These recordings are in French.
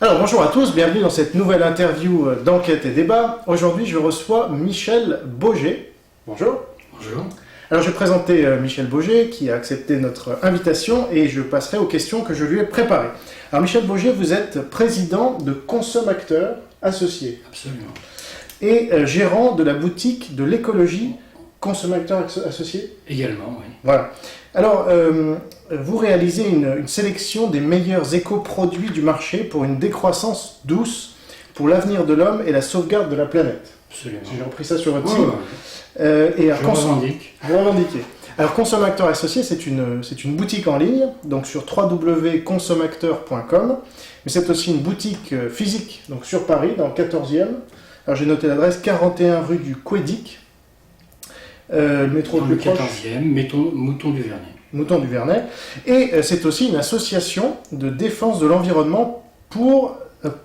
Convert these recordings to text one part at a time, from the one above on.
Alors bonjour à tous, bienvenue dans cette nouvelle interview d'Enquête et Débat. Aujourd'hui je reçois Michel Bauger. Bonjour. Bonjour. Alors je vais présenter Michel Bauger qui a accepté notre invitation et je passerai aux questions que je lui ai préparées. Alors Michel Bauger, vous êtes président de Consomacteurs Associés. Absolument. Et gérant de la boutique de l'écologie Consomacteurs Associés. Également, oui. Voilà. Alors, vous réalisez une sélection des meilleurs éco-produits du marché pour une décroissance douce, pour l'avenir de l'homme et la sauvegarde de la planète. Absolument. J'ai repris ça sur votre site. Et je revendique. Vous revendiquez. Alors, Consomacteurs Associés, c'est une boutique en ligne, donc sur www.consomacteurs.com, mais c'est aussi une boutique physique, donc sur Paris, dans le 14e. Alors, j'ai noté l'adresse 41 rue du Quédic. Le métro dans le le plus proche. 14e, Mouton du Vernet. Mouton du Vernet. Et c'est aussi une association de défense de l'environnement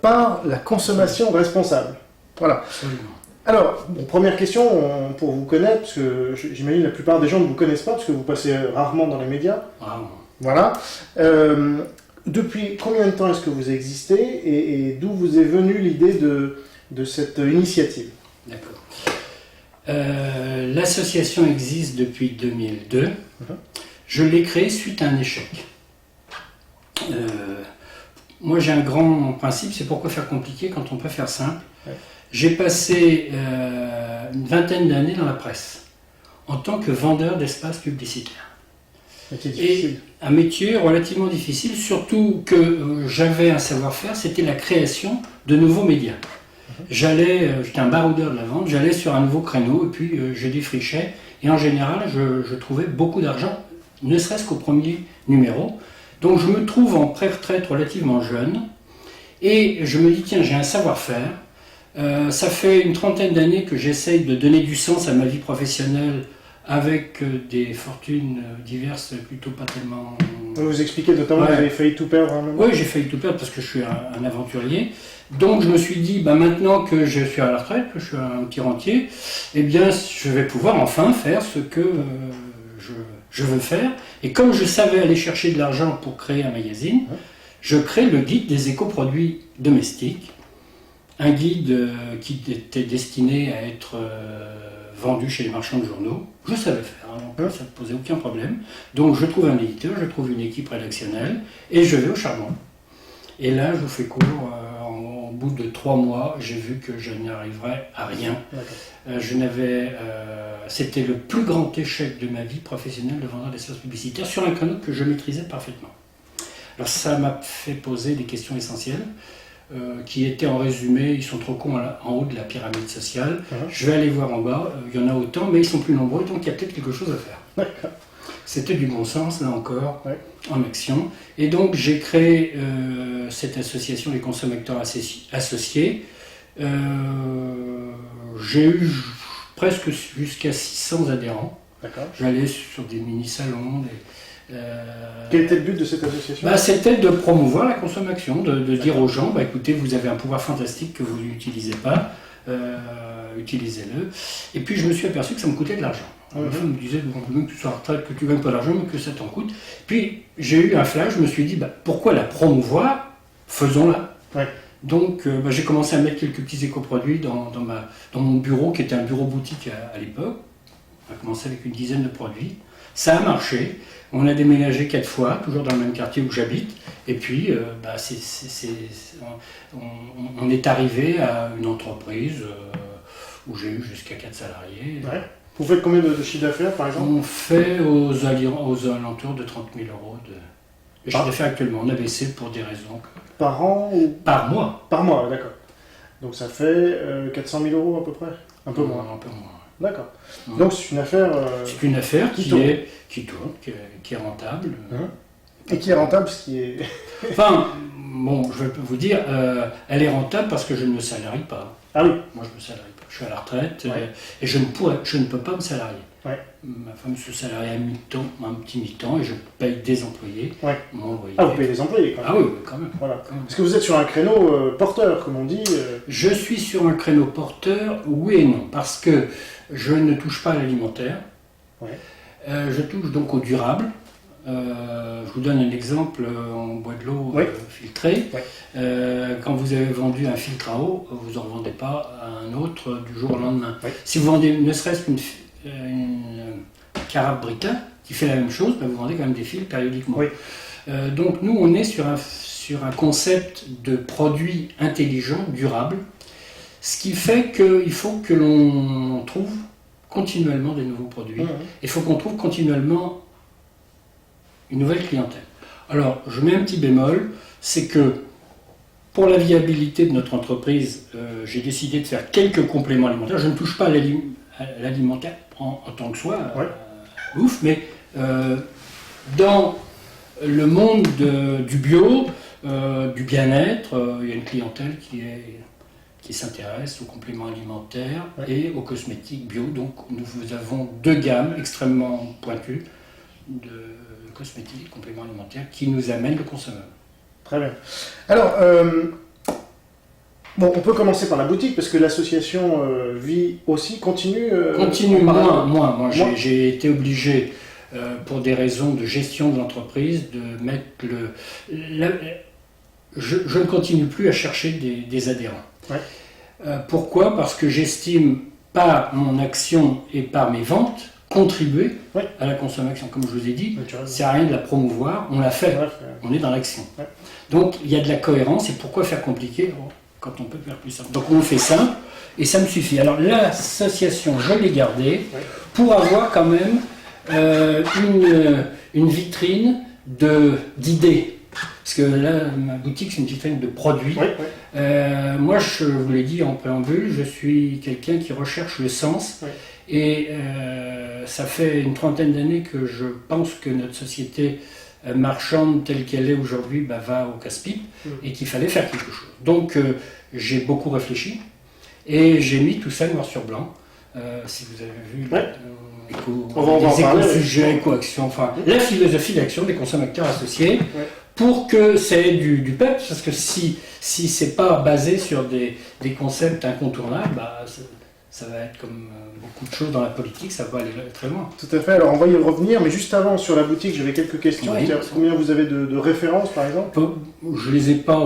par la consommation responsable. Voilà. Absolument. Alors, première question pour vous connaître, parce que j'imagine la plupart des gens ne vous connaissent pas, parce que vous passez rarement dans les médias. Rarement. Voilà. Depuis combien de temps est-ce que vous existez et d'où vous est venue l'idée de cette initiative? D'accord. L'association existe depuis 2002. Je l'ai créée suite à un échec. Moi j'ai un grand principe, c'est pourquoi faire compliqué quand on peut faire simple. Ouais. J'ai passé une vingtaine d'années dans la presse, en tant que vendeur d'espaces publicitaires. Et un métier relativement difficile, surtout que j'avais un savoir-faire, c'était la création de nouveaux médias. J'étais un baroudeur de la vente, j'allais sur un nouveau créneau et puis je défrichais. Et en général, je trouvais beaucoup d'argent, ne serait-ce qu'au premier numéro. Donc je me trouve en pré-retraite relativement jeune et je me dis, tiens, j'ai un savoir-faire. Ça fait une trentaine d'années que j'essaye de donner du sens à ma vie professionnelle avec des fortunes diverses, plutôt pas tellement... Vous expliquez notamment que vous avez failli tout perdre à un moment. Oui, j'ai failli tout perdre parce que je suis un aventurier. Donc je me suis dit, maintenant que je suis à la retraite, que je suis un petit rentier, eh bien je vais pouvoir enfin faire ce que je veux faire. Et comme je savais aller chercher de l'argent pour créer un magazine, je crée le guide des écoproduits domestiques. Un guide qui était destiné à être vendu chez les marchands de journaux. Je savais faire, donc ça ne posait aucun problème. Donc je trouve un éditeur, je trouve une équipe rédactionnelle et je vais au charbon. Et là, je vous fais court, au bout de 3 mois, j'ai vu que je n'y arriverais à rien. C'était le plus grand échec de ma vie professionnelle de vendeur d'espaces publicitaires sur un créneau que je maîtrisais parfaitement. Alors ça m'a fait poser des questions essentielles. Qui étaient en résumé, ils sont trop cons en haut de la pyramide sociale. Je vais aller voir en bas, il y en a autant, mais ils sont plus nombreux, donc il y a peut-être quelque chose à faire. C'était du bon sens, là encore, en action. Et donc j'ai créé cette association, les Consomacteurs Associés. J'ai eu presque jusqu'à 600 adhérents. J'allais sur des mini-salons, Quel était le but de cette association? C'était de promouvoir la consommation, de dire aux gens, écoutez, vous avez un pouvoir fantastique que vous n'utilisez pas, utilisez-le. Et puis je me suis aperçu que ça me coûtait de l'argent. On me disait, que tu sois en retraite, que tu ne gagnes pas d'argent, mais que ça t'en coûte. Puis j'ai eu un flash, je me suis dit, pourquoi la promouvoir? Faisons-la. Donc j'ai commencé à mettre quelques petits écoproduits dans mon bureau, qui était un bureau boutique à l'époque. On a commencé avec une dizaine de produits. Ça a marché. On a déménagé 4 fois, toujours dans le même quartier où j'habite. Et puis, on est arrivé à une entreprise où j'ai eu jusqu'à 4 salariés. Vous faites combien de chiffre d'affaires, par exemple? On fait aux alentours de 30 000 euros de chiffre d'affaires actuellement. On a baissé pour des raisons. Par an ou... Par mois. Par mois, d'accord. Donc ça fait 400 000 euros à peu près? Un peu moins. Un peu moins. D'accord. Donc c'est une affaire... C'est une affaire qui tourne, qui est rentable. Et qui est rentable, ce qui est... Enfin, je vais vous dire, elle est rentable parce que je ne me salarie pas. Ah oui. Moi, je ne me salarie pas. Je suis à la retraite et je ne peux pas me salarier. Ma femme se salarie à mi-temps, un petit mi-temps, et je paye des employés. Mon loyer. Ah, vous payez des employés quand même? Ah oui, quand même. Voilà. Est-ce que vous êtes sur un créneau porteur, comme on dit Je suis sur un créneau porteur, oui et non, parce que je ne touche pas à l'alimentaire. Je touche donc au durable. je vous donne un exemple, on boit de l'eau filtrée. Oui. Quand vous avez vendu un filtre à eau, vous n'en vendez pas à un autre du jour au lendemain. Oui. Si vous vendez ne serait-ce qu'une carafe Brita qui fait la même chose, ben vous vendez quand même des fils périodiquement. Oui. Donc nous, on est sur un concept de produit intelligent, durable, ce qui fait qu'il faut que l'on trouve continuellement des nouveaux produits. Il faut qu'on trouve continuellement une nouvelle clientèle. Alors, je mets un petit bémol, c'est que pour la viabilité de notre entreprise, j'ai décidé de faire quelques compléments alimentaires. Je ne touche pas à l'alimentaire en tant que soi, ouf, mais dans le monde du bio, du bien-être, il y a une clientèle qui s'intéresse aux compléments alimentaires et aux cosmétiques bio. Donc nous avons 2 gammes extrêmement pointues de cosmétiques et compléments alimentaires qui nous amènent le consommateur. Très bien. Alors, bon, on peut commencer par la boutique parce que l'association continue. Moi, j'ai été obligé, pour des raisons de gestion de l'entreprise, de mettre je ne continue plus à chercher des adhérents. Ouais. Pourquoi ? Parce que j'estime, par mon action et par mes ventes, contribuer à la consommation. Comme je vous ai dit, ça ne sert à rien de la promouvoir, on l'a fait, on est dans l'action. Ouais. Donc il y a de la cohérence, et pourquoi faire compliqué quand on peut faire plus simple ? Donc on fait simple, et ça me suffit. Alors l'association, je l'ai gardée pour avoir quand même une vitrine d'idées. Parce que là, ma boutique, c'est une vitrine de produits. Moi, je vous l'ai dit en préambule, je suis quelqu'un qui recherche le sens. Et ça fait une 30aine d'années que je pense que notre société marchande telle qu'elle est aujourd'hui va au casse-pipe et qu'il fallait faire quelque chose. Donc, j'ai beaucoup réfléchi et j'ai mis tout ça noir sur blanc. Si vous avez vu les éco-sujets, éco-actions, enfin, la philosophie d'action des consommateurs associés. Pour que ça ait du peps, parce que si c'est pas basé sur des concepts incontournables, ça va être comme beaucoup de choses dans la politique, ça va aller très loin. Tout à fait, alors on va y revenir, mais juste avant, sur la boutique, j'avais quelques questions. Combien vous avez de références, par exemple ? Je les ai pas,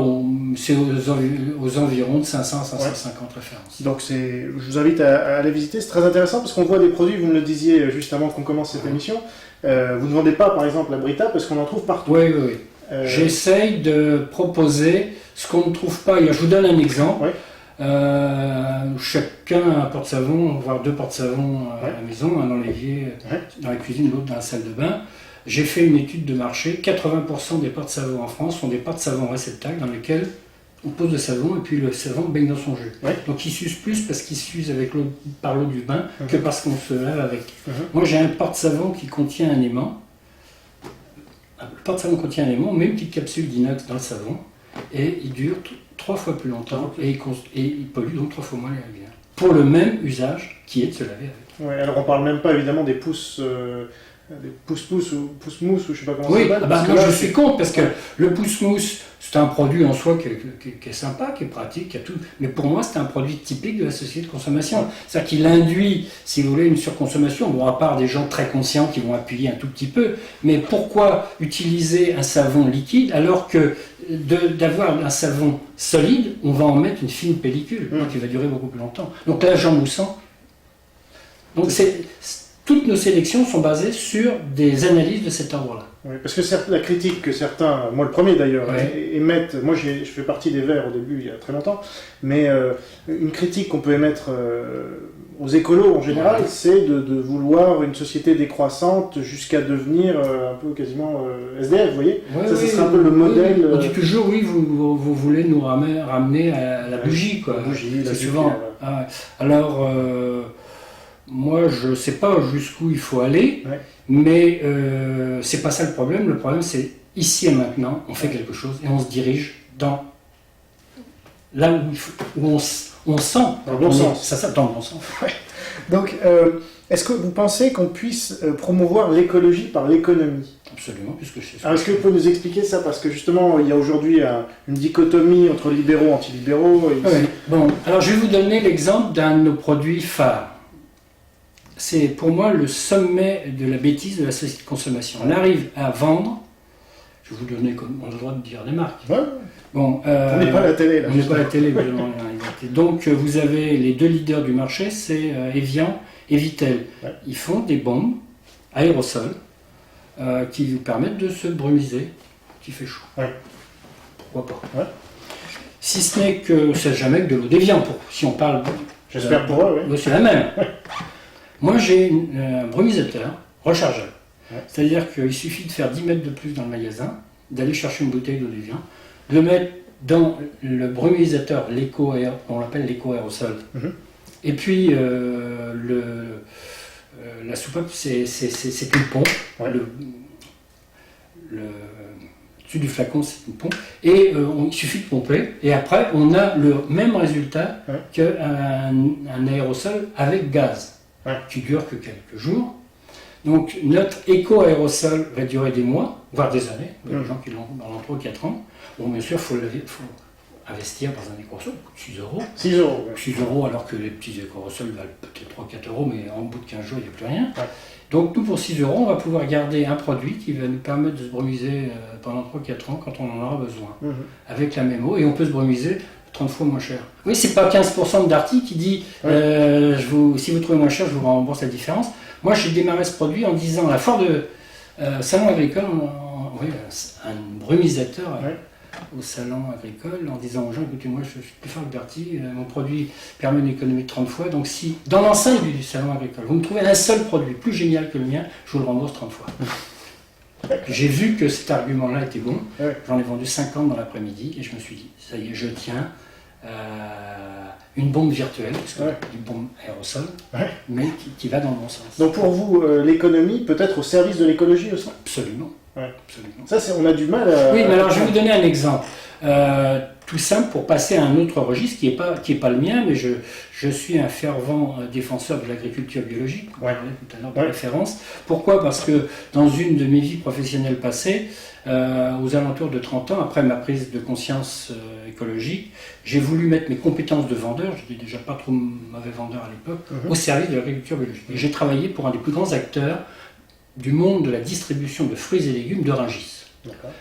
c'est aux environs de 500 à 550 références. Donc je vous invite à aller visiter, c'est très intéressant, parce qu'on voit des produits, vous me le disiez juste avant qu'on commence cette émission, vous ne vendez pas, par exemple, la Brita, parce qu'on en trouve partout. Oui. J'essaye de proposer ce qu'on ne trouve pas. Je vous donne un exemple. Chacun a un porte-savon, voire 2 porte-savons à la maison, un dans l'évier, dans la cuisine, l'autre dans la salle de bain. J'ai fait une étude de marché. 80% des porte-savons en France sont des porte-savons réceptacles dans lesquels on pose le savon et puis le savon baigne dans son jus. Donc il s'use plus parce qu'il s'use par l'eau du bain que parce qu'on se lave avec. Moi j'ai un porte-savon qui contient un aimant. Le porte-savon contient un aimant, on met une petite capsule d'inox dans le savon et il dure 3 fois plus longtemps et il pollue donc 3 fois moins les rivières. Pour le même usage qui est de se laver avec. Alors on parle même pas évidemment des pouces pousse-pousse ou pousse-mousse ou je sais pas comment ça s'appelle. Moi je suis contre parce que le pousse-mousse c'est un produit en soi qui est sympa, qui est pratique, qui a tout. Mais pour moi c'est un produit typique de la société de consommation. C'est-à-dire qu'il induit, si vous voulez, une surconsommation. Bon, à part des gens très conscients qui vont appuyer un tout petit peu. Mais pourquoi utiliser un savon liquide alors que d'avoir un savon solide, on va en mettre une fine pellicule qui va durer beaucoup plus longtemps. Donc là, Jean Moussan. Donc toutes nos sélections sont basées sur des analyses de cet ordre-là. Oui, parce que la critique que certains, moi le premier d'ailleurs, émettent, moi je fais partie des Verts au début il y a très longtemps, mais une critique qu'on peut émettre aux écolos en général, c'est de vouloir une société décroissante jusqu'à devenir un peu quasiment SDF, vous voyez. Ça serait un peu le modèle. On dit toujours, vous voulez nous ramener à la bougie, quoi. La bougie, c'est souvent. Alors, moi, je ne sais pas jusqu'où il faut aller, mais c'est pas ça le problème. Le problème, c'est ici et maintenant, on fait quelque chose et on se dirige dans là où on sent. Dans le bon sens. Ça, dans le bon sens. Donc, est-ce que vous pensez qu'on puisse promouvoir l'écologie par l'économie ? Absolument, puisque c'est ça. Alors, est-ce que vous pouvez nous expliquer ça ? Parce que justement, il y a aujourd'hui une dichotomie entre libéraux et anti-libéraux. Bon, alors je vais vous donner l'exemple d'un de nos produits phares. c'est pour moi le sommet de la bêtise de la société de consommation. On arrive à vendre, je vais vous donner, on a le droit de dire des marques. Ouais. Bon, on n'est pas à la télé là. On n'est pas à la télé. Donc vous avez les deux leaders du marché, c'est Evian et Vittel. Ouais. Ils font des bombes aérosols qui vous permettent de se brumiser quand il fait chaud. Ouais. Pourquoi pas. Ouais. Si ce n'est que c'est jamais que de l'eau d'Evian, si on parle. J'espère pour eux, oui. C'est la même. Ouais. Moi j'ai un brumisateur rechargeable. Ouais. C'est-à-dire qu'il suffit de faire 10 mètres de plus dans le magasin, d'aller chercher une bouteille d'eau d'Evian, de le mettre dans le brumisateur, on l'appelle l'éco-aérosol. Mm-hmm. Et puis la soupape, c'est une pompe. Ouais. Le dessus du flacon, c'est une pompe. Et il suffit de pomper. Et après, on a le même résultat ouais. qu'un aérosol avec gaz, ouais. qui dure que quelques jours. Donc notre éco-aérosol va durer des mois, voire des années. Il y a des gens qui l'ont pendant 3 ou 4 ans. Bon, bien sûr, il faut investir dans un éco-aérosol, 6 euros. 6 euros. 6 euros, alors que les petits éco-aérosols valent peut-être 3-4 euros, mais en bout de 15 jours, il n'y a plus rien. Ouais. Donc, nous, pour 6 euros, on va pouvoir garder un produit qui va nous permettre de se brumiser pendant 3-4 ans quand on en aura besoin, avec la même eau, et on peut se brumiser 30 fois moins cher. Oui, c'est pas 15% de Darty qui dit ouais. Si vous trouvez moins cher, je vous rembourse la différence. Moi, j'ai démarré ce produit en disant à la foire de Salon Agricole, un brumisateur. Ouais. Au salon agricole en disant aux gens, écoutez, moi je suis plus fort que Darty, mon produit permet une économie de 30 fois, donc si dans l'enceinte du salon agricole vous me trouvez un seul produit plus génial que le mien, je vous le rembourse 30 fois. J'ai vu que cet argument-là était bon, ouais. J'en ai vendu 50 dans l'après-midi et je me suis dit, ça y est, je tiens une bombe virtuelle, parce que ouais. Une bombe aérosol, ouais. Mais qui va dans le bon sens. Donc pour vous, l'économie peut être au service de l'écologie aussi ? Absolument. Ouais. Absolument. Ça, on a du mal à... Oui, mais alors je vais vous donner un exemple. Tout simple pour passer à un autre registre qui est pas le mien, mais je suis un fervent défenseur de l'agriculture biologique, on parlait tout à l'heure de référence. Pourquoi ? Parce que dans une de mes vies professionnelles passées, aux alentours de 30 ans, après ma prise de conscience écologique, j'ai voulu mettre mes compétences de vendeur, je n'étais déjà pas trop mauvais vendeur à l'époque, au service de l'agriculture biologique. Et j'ai travaillé pour un des plus grands acteurs du monde de la distribution de fruits et légumes de Rungis. D'accord.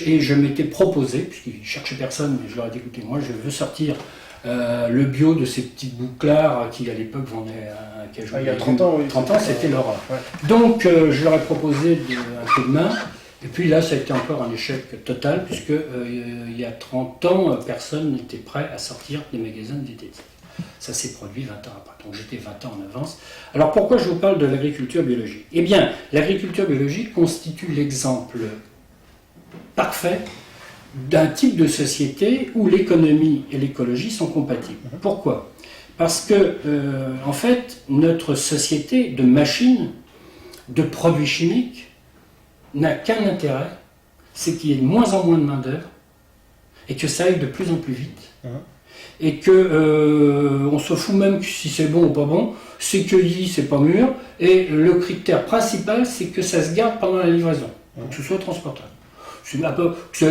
Et je m'étais proposé, puisqu'ils ne cherchaient personne, mais je leur ai dit, écoutez, moi je veux sortir le bio de ces petites bouclards qui à l'époque vendaient un cajou. Il y a 30 ans, oui. 30 ans, c'était l'horreur. Ouais. Donc je leur ai proposé un coup de main, et puis là ça a été encore un échec total, puisque il y a 30 ans, personne n'était prêt à sortir des magasins de diététique. Ça s'est produit 20 ans après. Donc j'étais 20 ans en avance. Alors pourquoi je vous parle de l'agriculture biologique ? Eh bien, l'agriculture biologique constitue l'exemple parfait d'un type de société où l'économie et l'écologie sont compatibles. Pourquoi ? Parce que, en fait, notre société de machines, de produits chimiques, n'a qu'un intérêt, c'est qu'il y ait de moins en moins de main-d'œuvre et que ça aille de plus en plus vite. Et que on se fout même si c'est bon ou pas bon, c'est cueilli, c'est pas mûr, et le critère principal, c'est que ça se garde pendant la livraison, que ce soit transportable. C'est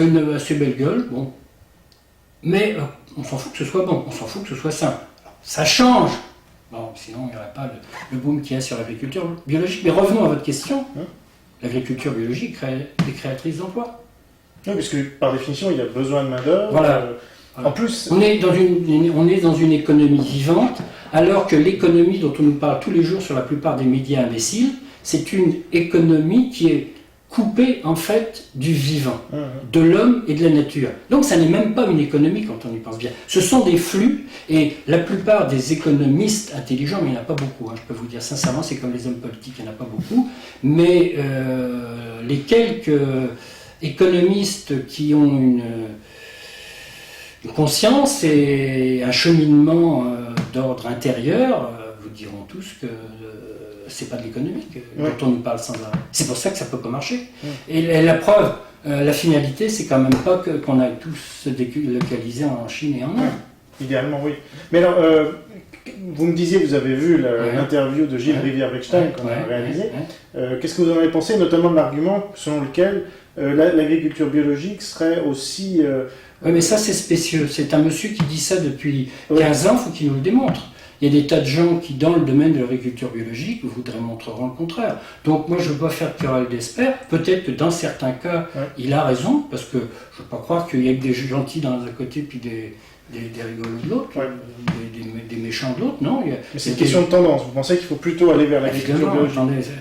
une assez belle gueule, bon, mais on s'en fout que ce soit bon, on s'en fout que ce soit sain. Alors, ça change, bon, sinon il n'y aurait pas le boom qu'il y a sur l'agriculture biologique. Mais revenons à votre question, l'agriculture biologique est créatrice d'emplois. Oui, parce que par définition, il y a besoin de main-d'œuvre. Voilà. En plus, on est dans une économie vivante, alors que l'économie dont on nous parle tous les jours sur la plupart des médias imbéciles, c'est une économie qui est coupée en fait du vivant, de l'homme et de la nature. Donc ça n'est même pas une économie quand on y pense bien. Ce sont des flux, et la plupart des économistes intelligents, mais il n'y en a pas beaucoup, je peux vous dire sincèrement, c'est comme les hommes politiques, il n'y en a pas beaucoup, mais les quelques économistes qui ont une conscience et un cheminement d'ordre intérieur vous diront tous que c'est pas de l'économie dont on nous parle sans arrêt. C'est pour ça que ça peut pas marcher. Et la preuve, la finalité, c'est quand même pas qu'on aille tous se délocaliser en Chine et en Inde. Idéalement, oui. Mais alors, vous me disiez, vous avez vu l'interview de Gilles Rivière-Bechstein qu'on a réalisée. Qu'est-ce que vous en avez pensé, notamment de l'argument selon lequel l'agriculture biologique serait aussi... Oui, mais ça c'est spécieux. C'est un monsieur qui dit ça depuis 15 ans, il faut qu'il nous le démontre. Il y a des tas de gens qui, dans le domaine de l'agriculture biologique, voudraient montrer le contraire. Donc moi, je ne veux pas faire querelle d'espère. Peut-être que dans certains cas, il a raison, parce que je ne veux pas croire qu'il y ait des gentils d'un côté puis des rigolos de l'autre, des méchants de l'autre, non. Mais c'est une question de tendance. Vous pensez qu'il faut plutôt aller vers l'agriculture biologique?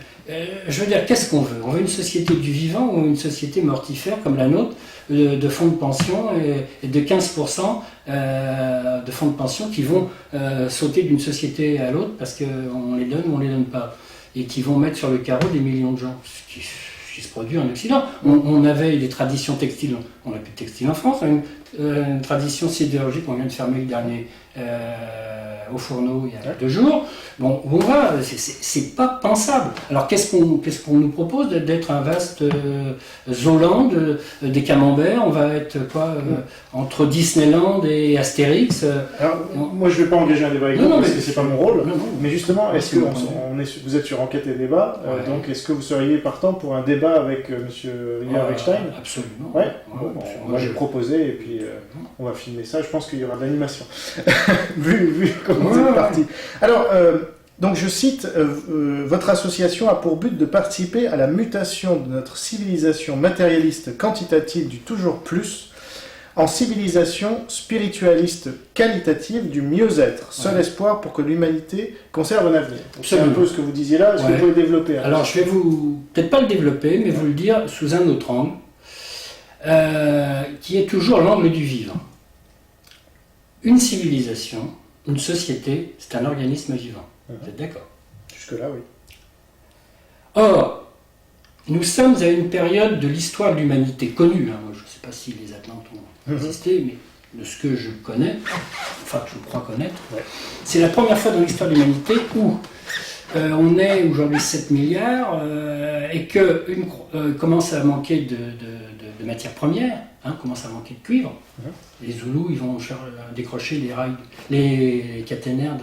Je veux dire, qu'est-ce qu'on veut? On veut une société du vivant ou une société mortifère comme la nôtre, de fonds de pension et de 15% de fonds de pension qui vont sauter d'une société à l'autre parce qu'on les donne ou on les donne pas, et qui vont mettre sur le carreau des millions de gens, ce qui se produit en Occident. On avait des traditions textiles, on n'a plus de textile en France, une tradition sidérurgique, on vient de fermer le dernier au fourneau il y a 2 jours. Bon, on va, c'est pas pensable. Alors qu'est-ce qu'on nous propose? D'être un vaste Zoland des camemberts? On va être quoi entre Disneyland et Astérix? Alors, moi je ne vais pas engager un débat avec vous parce que c'est pas mon rôle. Non. Mais justement, est-ce que vous êtes sur Enquête et Débat, donc est-ce que vous seriez partant pour un débat avec Monsieur Ringer-Eckstein? Absolument. Ouais. Moi j'ai proposé et puis on va filmer ça. Je pense qu'il y aura de l'animation. vu comment vous êtes parti. Alors, donc je cite, votre association a pour but de participer à la mutation de notre civilisation matérialiste quantitative du toujours plus en civilisation spiritualiste qualitative du mieux-être, seul espoir pour que l'humanité conserve un avenir. C'est un peu ce que vous disiez là, est-ce que vous pouvez le développer? Alors je vais peut-être pas le développer, mais vous le dire sous un autre angle, qui est toujours l'angle du vivant. Une civilisation, une société, c'est un organisme vivant. Vous êtes d'accord? Jusque-là, oui. Or, nous sommes à une période de l'histoire de l'humanité connue. Moi, je ne sais pas si les Atlantes ont existé, mais de ce que je connais, enfin que je crois connaître, c'est la première fois dans l'histoire de l'humanité où on est aujourd'hui 7 milliards et que commence à manquer de matières premières, commence à manquer de cuivre. Les Zoulous, ils vont décrocher les rails, les caténaires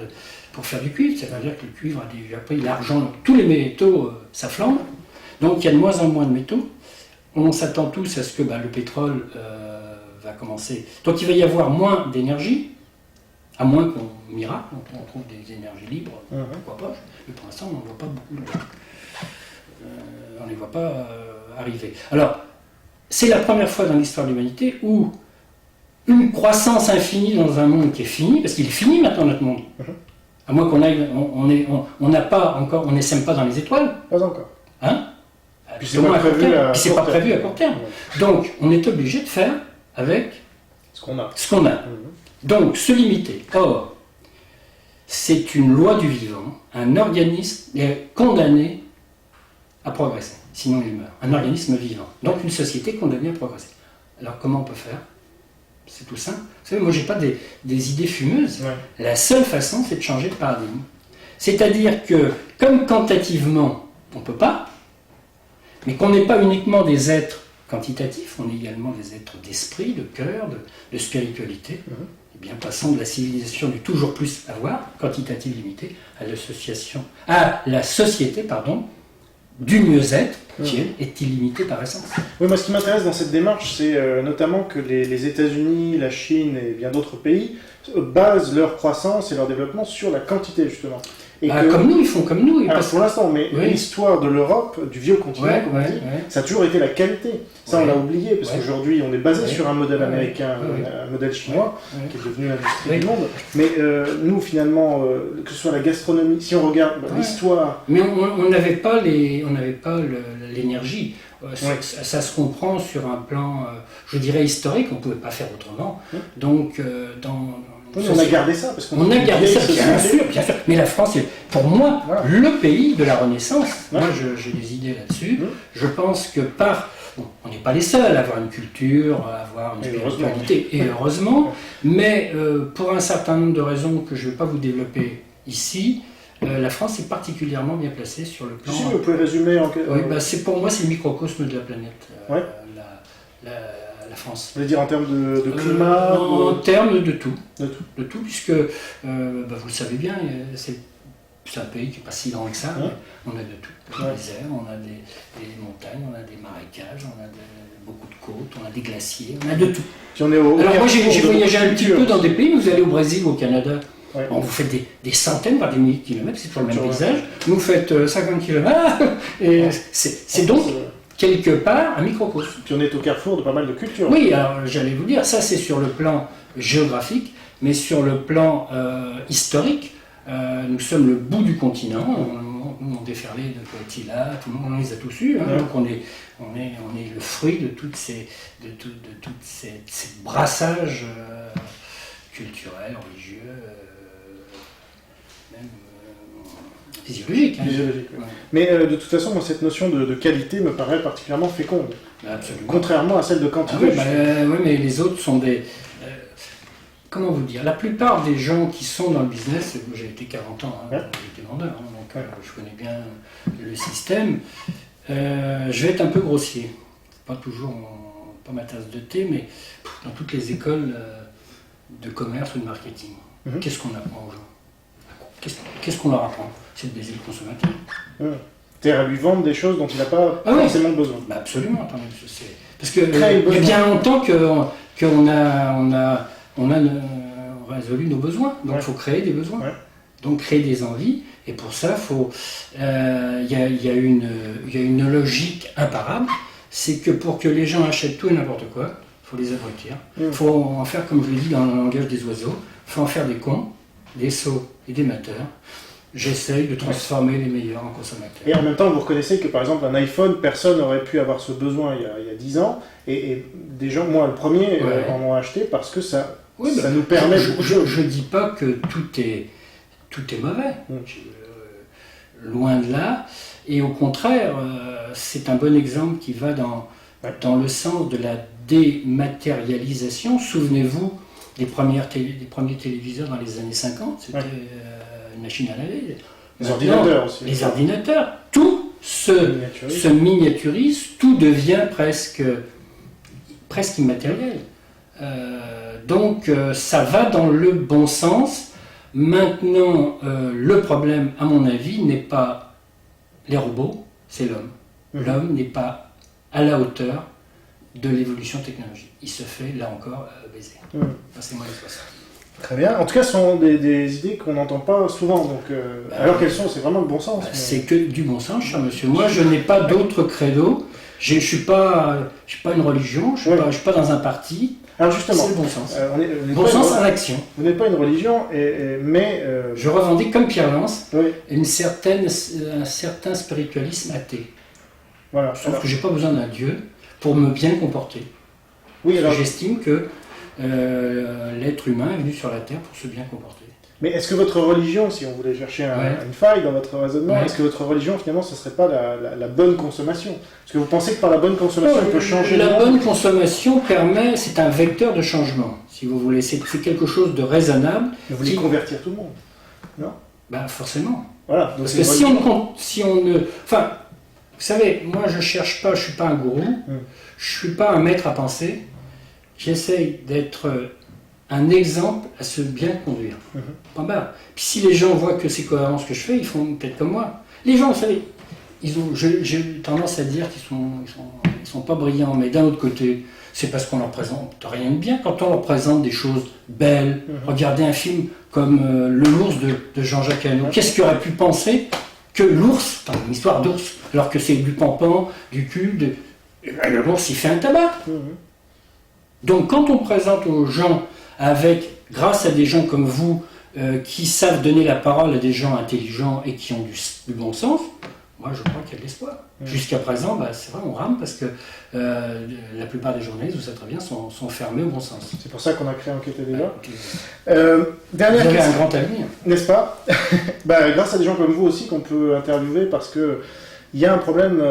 pour faire du cuivre. Ça veut dire que le cuivre a déjà pris l'argent, tous les métaux, ça flambe. Donc il y a de moins en moins de métaux. On s'attend tous à ce que le pétrole va commencer. Donc il va y avoir moins d'énergie, à moins qu'on miracle, on trouve des énergies libres, pourquoi pas. Mais pour l'instant, on n'en voit pas beaucoup. On ne les voit pas arriver. Alors, c'est la première fois dans l'histoire de l'humanité où une croissance infinie dans un monde qui est fini, parce qu'il est fini maintenant notre monde. À moins qu'on aille, on n'a pas encore, on n'essaime pas dans les étoiles. Pas encore. Puis c'est pas prévu à court terme. Donc, on est obligé de faire avec ce qu'on a. Donc, se limiter. Or, c'est une loi du vivant. Un organisme est condamné à progresser, sinon il meurt. Un organisme vivant. Donc, une société condamnée à progresser. Alors, comment on peut faire? C'est tout simple. Vous savez, moi, je n'ai pas des idées fumeuses. La seule façon, c'est de changer de paradigme. C'est-à-dire que, comme quantitativement, on ne peut pas, mais qu'on n'est pas uniquement des êtres quantitatifs, on est également des êtres d'esprit, de cœur, de spiritualité. Eh bien, passons de la civilisation du toujours plus avoir, quantitative limitée, à la société, du mieux-être, qui est illimitée par essence. Oui, moi ce qui m'intéresse dans cette démarche, c'est notamment que les États-Unis, la Chine et bien d'autres pays basent leur croissance et leur développement sur la quantité, justement. Et comme nous, ils font comme nous. Pour l'instant, mais l'histoire de l'Europe, du vieux continent, ça a toujours été la qualité. Ça, on l'a oublié, parce qu'aujourd'hui, on est basé sur un modèle américain, un modèle chinois, qui est devenu l'industrie du monde. Mais nous, finalement, que ce soit la gastronomie, si on regarde l'histoire... Mais on n'avait pas l'énergie. Ça se comprend sur un plan, je dirais, historique. On ne pouvait pas faire autrement. Donc, on a gardé ça, parce qu'on a gardé ça, bien sûr. Mais la France est, pour moi, le pays de la Renaissance. Moi, j'ai des idées là-dessus. Je pense que on n'est pas les seuls à avoir une culture, à avoir une spiritualité, et heureusement, mais pour un certain nombre de raisons que je ne vais pas vous développer ici, la France est particulièrement bien placée sur le plan... Si vous pouvez résumer en... pour moi, c'est le microcosme de la planète. La France. Vous voulez dire en termes de climat En termes de tout. De tout, puisque, vous le savez bien, c'est un pays qui n'est pas si grand que ça, mais on a de tout. On a des airs, on a des montagnes, on a des marécages, on a beaucoup de côtes, on a des glaciers, on a de tout. Puis on est Alors moi j'ai voyagé un petit peu dans des pays, vous allez au Brésil, au Canada, Ouais. Bon, vous faites des centaines par des milliers de kilomètres, c'est toujours le même paysage. Vous faites 50 kilomètres, et c'est donc quelque part un microcosme. Puis on est au carrefour de pas mal de cultures. Oui, alors j'allais vous dire, ça c'est sur le plan géographique, mais sur le plan historique, nous sommes le bout du continent. On déferlait de Attila, tout le monde, on les a tous eus, hein, donc on est le fruit de toutes ces brassages culturels, religieux, même physiologiques. Hein. Physiologique, oui. Mais de toute façon, moi, cette notion de qualité me paraît particulièrement féconde. Absolument. Contrairement à celle de quantité. Oui, mais les autres sont des... comment vous dire? La plupart des gens qui sont dans le business, j'ai été 40 ans, hein, j'étais vendeur, hein, donc je connais bien le système. Je vais être un peu grossier. Pas pas ma tasse de thé, mais dans toutes les écoles de commerce ou de marketing, qu'est-ce qu'on apprend aux gens? Qu'est-ce qu'on leur apprend? C'est de baiser le consommateur. C'est-à-dire à lui vendre des choses dont il n'a pas forcément besoin. Bah absolument. Attendez, parce que il y a bien longtemps qu'on a résolu nos besoins. Donc il faut créer des besoins. Ouais. Donc créer des envies. Et pour ça, il y a une logique imparable. C'est que pour que les gens achètent tout et n'importe quoi, il faut les abrutir. Il faut en faire, comme je l'ai dit dans le langage des oiseaux, il faut en faire des cons, des sots et des mateurs. J'essaye de transformer les meilleurs en consommateurs. Et en même temps, vous reconnaissez que par exemple un iPhone, personne n'aurait pu avoir ce besoin il y a 10 ans. Et des gens, moi le premier, en ont acheté parce que ça nous permet... Je ne dis pas que tout est mauvais. Loin de là. Et au contraire, c'est un bon exemple qui va dans le sens de la dématérialisation. Souvenez-vous des premiers téléviseurs dans les années 50, c'était une machine à laver. Les ordinateurs aussi. Les ordinateurs, tout se miniaturise, tout devient presque immatériel. Donc ça va dans le bon sens. Maintenant, le problème, à mon avis, n'est pas les robots, c'est l'homme. L'homme n'est pas à la hauteur de l'évolution technologique. Il se fait, là encore, baiser. Passez-moi les 60. Très bien. En tout cas, ce sont des idées qu'on n'entend pas souvent. Donc, alors qu'elles sont, c'est vraiment le bon sens. C'est que du bon sens, cher monsieur. Moi, je n'ai pas d'autre credo. Je ne suis pas une religion, je ne suis pas dans un parti. Alors justement, c'est le bon sens. Bon sens en action. Vous n'êtes pas une religion, mais... Je revendique, comme Pierre Lance, un certain spiritualisme athée. Voilà. Sauf que je n'ai pas besoin d'un Dieu pour me bien comporter. Oui, alors... J'estime que l'être humain est venu sur la Terre pour se bien comporter. Mais est-ce que votre religion, si on voulait chercher une faille dans votre raisonnement, est-ce que votre religion, finalement, ce ne serait pas la bonne consommation? Est-ce que vous pensez que par la bonne consommation, on peut changer le monde? La bonne consommation c'est un vecteur de changement, si vous voulez. C'est quelque chose de raisonnable. Vous voulez convertir tout le monde, non? Ben, forcément. Voilà. Parce que si on ne... Enfin, vous savez, moi, je cherche pas, je ne suis pas un gourou, je ne suis pas un maître à penser. J'essaye d'être... un exemple à se bien conduire. Pas mal. Puis si les gens voient que c'est cohérent ce que je fais, ils font peut-être comme moi. Les gens, vous savez, j'ai tendance à dire qu'ils sont pas brillants, mais d'un autre côté, c'est parce qu'on leur présente rien de bien. Quand on leur présente des choses belles, regardez un film comme Le l'ours de Jean-Jacques Hano. Qu'est-ce qu'il aurait pu penser que l'ours, une histoire d'ours, alors que c'est du pampan, du cul, l'ours il fait un tabac. Donc quand on présente aux gens grâce à des gens comme vous, qui savent donner la parole à des gens intelligents et qui ont du bon sens, moi je crois qu'il y a de l'espoir. Jusqu'à présent, c'est vrai, on rame parce que la plupart des journalistes, vous savez très bien, sont fermés au bon sens. C'est pour ça qu'on a créé Enquête et Débat. Dernière question. Vous avez un grand avenir. N'est-ce pas? Grâce à des gens comme vous aussi qu'on peut interviewer, parce que il y a un problème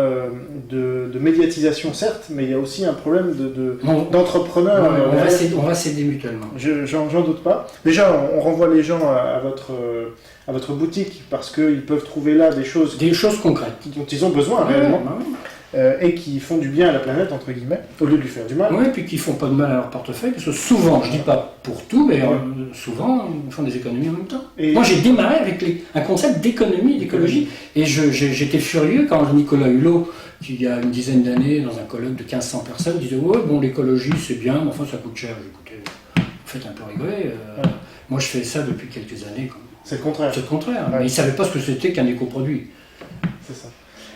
de médiatisation, certes, mais il y a aussi un problème d'entrepreneurs. On va s'aider mutuellement. J'en doute pas. Déjà, on renvoie les gens à votre boutique parce qu'ils peuvent trouver là des choses concrètes dont ils ont besoin réellement. Et qui font du bien à la planète, entre guillemets, au lieu de lui faire du mal. Oui, et puis qui font pas de mal à leur portefeuille, parce que souvent, je dis pas pour tout, mais souvent, ils font des économies en même temps. Moi, j'ai démarré avec un concept d'économie, d'écologie, et j'étais furieux quand Nicolas Hulot, qui il y a une dizaine d'années, dans un colloque de 1500 personnes, disait « Ouais, bon, l'écologie, c'est bien, mais enfin, ça coûte cher. » Écoutez, vous faites un peu rigoler. Moi, je fais ça depuis quelques années. C'est le contraire. C'est le contraire. Ouais. Mais il ne savait pas ce que c'était qu'un éco-produit. C'est ça.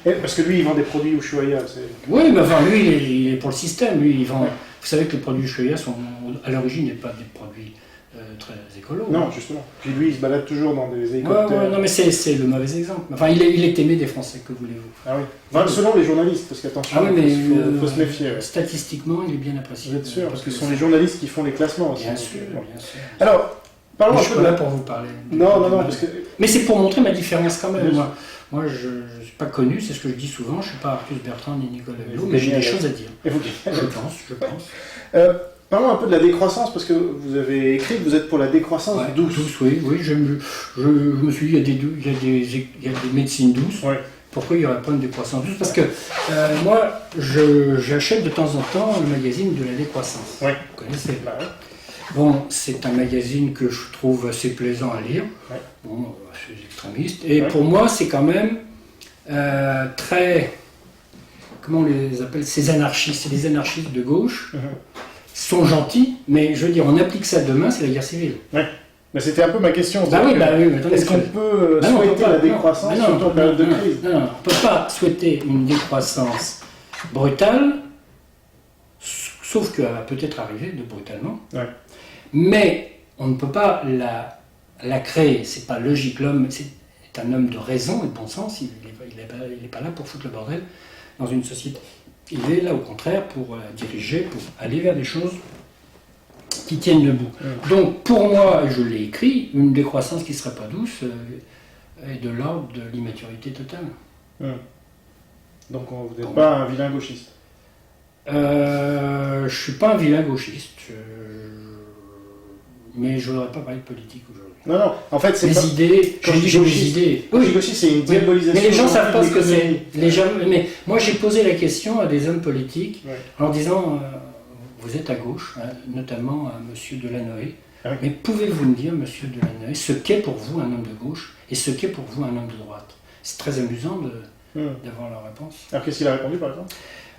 Et parce que lui, il vend des produits Ushuaïa. Oui, mais enfin, lui, il est pour le système. Lui, il vend... Ouais. Vous savez que les produits Ushuaïa sont, à l'origine, n'est pas des produits très écolos. Non, justement. Puis lui, il se balade toujours dans des hélicoptères. Ouais, non, mais c'est le mauvais exemple. Enfin, il est aimé des Français, que voulez-vous. Ah oui. Enfin, selon les journalistes, parce qu'attention, il faut se méfier. Ouais. Statistiquement, il est bien apprécié. Vous êtes sûr, parce que ce sont les journalistes qui font les classements aussi. Bien sûr, bien sûr. Alors, parlons un peu. Je suis pas là pour vous parler. Non, parce que... Mais c'est pour montrer ma différence quand même. Moi, je ne suis pas connu, c'est ce que je dis souvent. Je ne suis pas Arthus Bertrand ni Nicolas Hulot, mais j'ai des choses à dire. Et vous... Je pense. Parlons un peu de la décroissance, parce que vous avez écrit que vous êtes pour la décroissance douce. Douce, oui. Je me suis dit, il y a des médecines douces. Ouais. Pourquoi il n'y aurait pas une décroissance douce? Parce que moi, j'achète de temps en temps le magazine de la décroissance. Ouais. Vous connaissez? Bon, c'est un magazine que je trouve assez plaisant à lire. Ouais. Bon, je suis extrémiste. Et pour moi, c'est quand même très... Comment on les appelle? Ces anarchistes. C'est des anarchistes de gauche. Sont gentils, mais je veux dire, on applique ça demain, c'est la guerre civile. Ouais. Mais c'était un peu ma question. Oui, est-ce qu'on peut souhaiter la décroissance surtout en période de crise? Non, on ne peut pas souhaiter une décroissance brutale, sauf qu'elle va peut-être arriver brutalement. Ouais. Mais on ne peut pas la créer. C'est pas logique. L'homme est un homme de raison et de bon sens. Il n'est pas là pour foutre le bordel dans une société. Il est là, au contraire, pour diriger, pour aller vers des choses qui tiennent debout. Donc, pour moi, et je l'ai écrit, une décroissance qui ne serait pas douce est de l'ordre de l'immaturité totale. Donc, vous n'êtes pas un vilain gauchiste? Je ne suis pas un vilain gauchiste, mais je ne voudrais pas parler de politique aujourd'hui. Non, en fait, c'est les idées. Quand je dis les idées. Oui, gauchiste, c'est une diabolisation. Mais les gens ne savent pas ce que c'est. Mais moi, j'ai posé la question à des hommes politiques en leur disant vous êtes à gauche, notamment à M. Delanoë. Mais pouvez-vous me dire, M. Delanoë, ce qu'est pour vous un homme de gauche et ce qu'est pour vous un homme de droite? C'est très amusant d'avoir leur réponse. Alors, qu'est-ce qu'il a répondu, par exemple?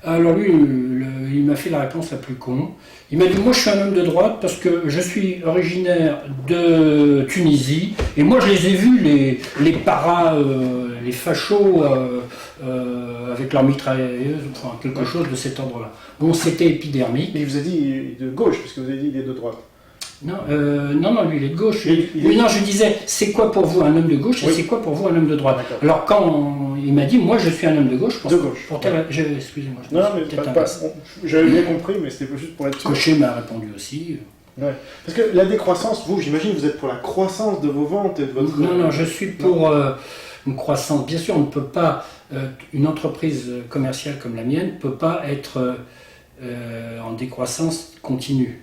Alors lui, il m'a fait la réponse la plus con. Il m'a dit, moi je suis un homme de droite parce que je suis originaire de Tunisie et moi je les ai vus, les paras, les fachos avec leur mitrailleuse, enfin quelque chose de cet ordre-là. Bon, c'était épidermique. Mais il vous a dit de gauche, parce que vous avez dit il est de droite. Non, lui il est de gauche. Non, je disais, c'est quoi pour vous un homme de gauche et c'est quoi pour vous un homme de droite? Alors quand il m'a dit, moi je suis un homme de gauche, excusez-moi. Non, mais j'avais bien compris, mais c'était juste pour être sûr. Cochet m'a répondu aussi. Ouais. Parce que la décroissance, vous, j'imagine, vous êtes pour la croissance de vos ventes et de votre... Non, je suis pour une croissance. Bien sûr, on ne peut pas, une entreprise commerciale comme la mienne ne peut pas être en décroissance continue.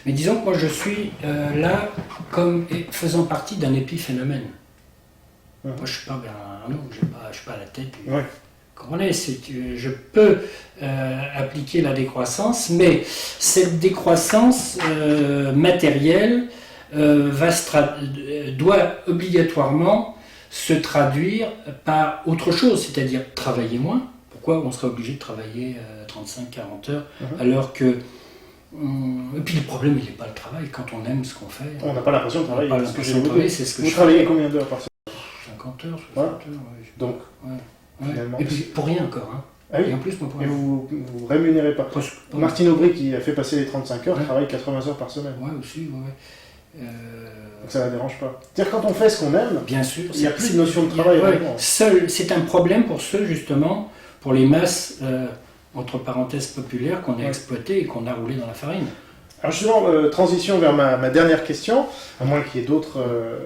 Mais disons que moi je suis là comme faisant partie d'un épiphénomène. Moi je ne suis pas Bernard Arnault, je ne suis pas à la tête. Vous comprenez, je peux appliquer la décroissance, mais cette décroissance matérielle doit obligatoirement se traduire par autre chose, c'est-à-dire travailler moins. Pourquoi on serait obligé de travailler 35-40 heures alors que... Et puis le problème, il n'est pas le travail. Quand on aime ce qu'on fait, on n'a pas l'impression de travailler. C'est ce que vous travaillez combien d'heures par semaine? 50 heures, 60 heures. Donc, finalement, et puis pour rien encore. Ah oui. Et en plus, moi, pour rien. Et vous ne rémunérez pas. Martine Aubry, qui a fait passer les 35 heures, travaille 80 heures par semaine. Oui, aussi. Donc ça ne la dérange pas. C'est-à-dire quand on fait ce qu'on aime, bien sûr, il n'y a plus de notion de travail. C'est un problème pour ceux, justement, pour les masses... entre parenthèses populaires qu'on a exploité et qu'on a roulé dans la farine. Alors justement, transition vers ma dernière question, à moins qu'il y ait d'autres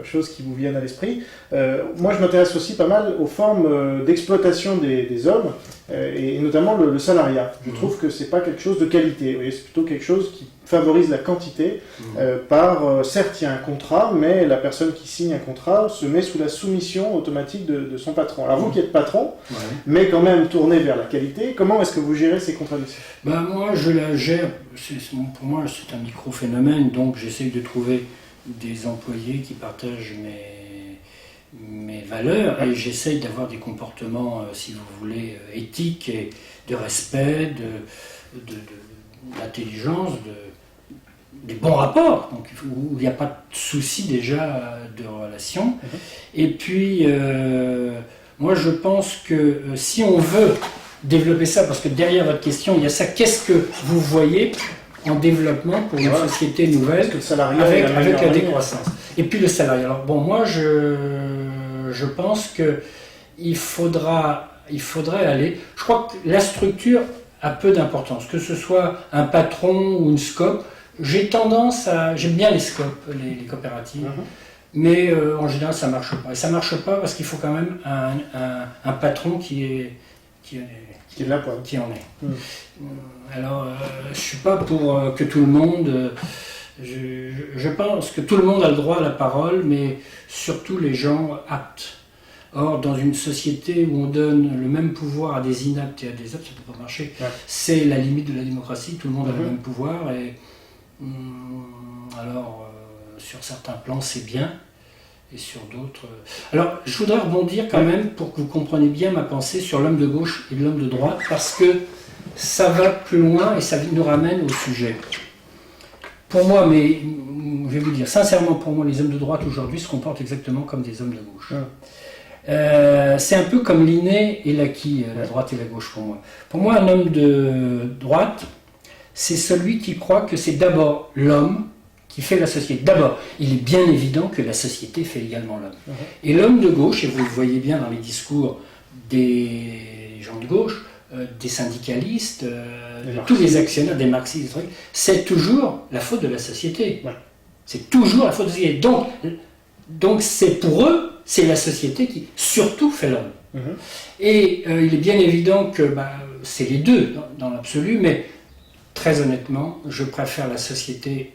choses qui vous viennent à l'esprit. Moi, je m'intéresse aussi pas mal aux formes d'exploitation des hommes, et notamment le salariat. Je trouve que c'est pas quelque chose de qualité. Vous voyez, c'est plutôt quelque chose qui favorise la quantité. Certes, il y a un contrat, mais la personne qui signe un contrat se met sous la soumission automatique de son patron. Alors vous qui êtes patron, mais quand même tourné vers la qualité, comment est-ce que vous gérez ces contradictions? Moi, je la gère. Pour moi, c'est un micro-phénomène, donc j'essaye de trouver des employés qui partagent mes valeurs et j'essaye d'avoir des comportements, si vous voulez, éthiques et de respect, d'intelligence, des bons rapports, donc, où il n'y a pas de souci déjà de relation. Et puis, moi je pense que si on veut développer ça, parce que derrière votre question, il y a ça, qu'est-ce que vous voyez en développement pour une société nouvelle avec la décroissance. Et puis le salariat. Alors bon, moi je pense qu'il faudrait aller... Je crois que la structure a peu d'importance, que ce soit un patron ou une SCOP. J'aime bien les SCOP, les coopératives, mais en général ça marche pas. Et ça marche pas parce qu'il faut quand même un patron qui en est. Alors, je suis pas pour que tout le monde... je pense que tout le monde a le droit à la parole, mais surtout les gens aptes. Or, dans une société où on donne le même pouvoir à des inaptes et à des aptes, ça ne peut pas marcher. Ouais. C'est la limite de la démocratie, tout le monde a le même pouvoir. Et, alors, sur certains plans, c'est bien. Et sur d'autres... Alors, je voudrais rebondir quand même pour que vous compreniez bien ma pensée sur l'homme de gauche et l'homme de droite, parce que ça va plus loin et ça nous ramène au sujet. Pour moi, mais je vais vous dire, sincèrement, pour moi, les hommes de droite aujourd'hui se comportent exactement comme des hommes de gauche. C'est un peu comme l'inné et l'acquis, la droite et la gauche pour moi. Pour moi, un homme de droite, c'est celui qui croit que c'est d'abord l'homme qui fait la société. D'abord, il est bien évident que la société fait également l'homme. Et l'homme de gauche, et vous le voyez bien dans les discours des gens de gauche, des syndicalistes, de tous les actionnaires, des marxistes, c'est toujours la faute de la société. C'est toujours la faute de la société. Donc c'est pour eux, c'est la société qui surtout fait l'homme. Et il est bien évident que c'est les deux dans l'absolu, mais très honnêtement, je préfère la société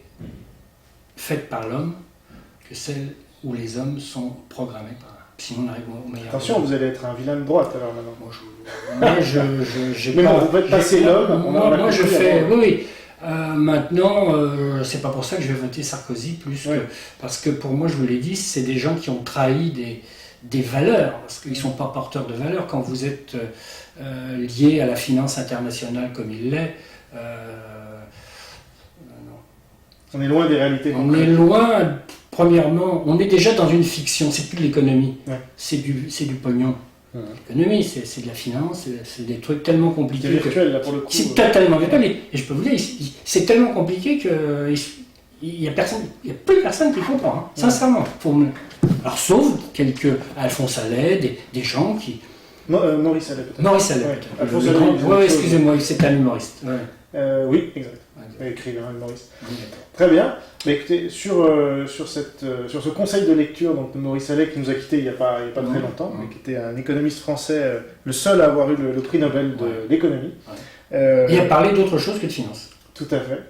faite par l'homme que celle où les hommes sont programmés par... Sinon on arrive au meilleur. Attention, vous allez être un vilain de droite alors maintenant. Mais vous faites passer l'homme. Moi je fais... Oui. Maintenant, c'est pas pour ça que je vais voter Sarkozy plus que... Parce que pour moi, je vous l'ai dit, c'est des gens qui ont trahi des valeurs, parce qu'ils ne sont pas porteurs de valeurs. Quand vous êtes lié à la finance internationale comme il l'est, on est loin des réalités concrètes. On est loin, premièrement, on est déjà dans une fiction, c'est plus de l'économie, c'est du pognon. L'économie, c'est de la finance, c'est des trucs tellement compliqués. C'est virtuel, là, pour le coup. C'est totalement virtuel, et je peux vous dire, c'est tellement compliqué que il y a plus personne qui comprend, hein, sincèrement. Alors, sauf quelques Alphonse Allais, des gens qui... Maurice Allais, peut-être. Maurice Allais, peut-être. Oui, excusez-moi, c'est un humoriste. Oui, exact. Écrivain, humoriste. Très bien. Mais écoutez, sur ce conseil de lecture donc, de Maurice Allais, qui nous a quittés il n'y a pas très longtemps, mais qui était un économiste français, le seul à avoir eu le prix Nobel de l'économie. Il a parlé d'autre chose que de finance. Tout à fait.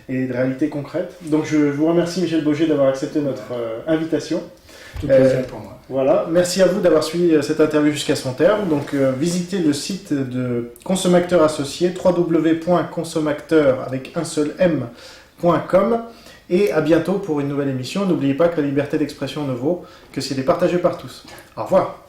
Et de réalité concrète. Donc je vous remercie, Michel Bauger, d'avoir accepté notre invitation. Tout plaisir pour moi. Voilà, merci à vous d'avoir suivi cette interview jusqu'à son terme. Donc visitez le site de Consomacteur Associé, www.consomacteur avec un seul m.com, et à bientôt pour une nouvelle émission. N'oubliez pas que la liberté d'expression ne vaut que si elle est partagée par tous. Au revoir.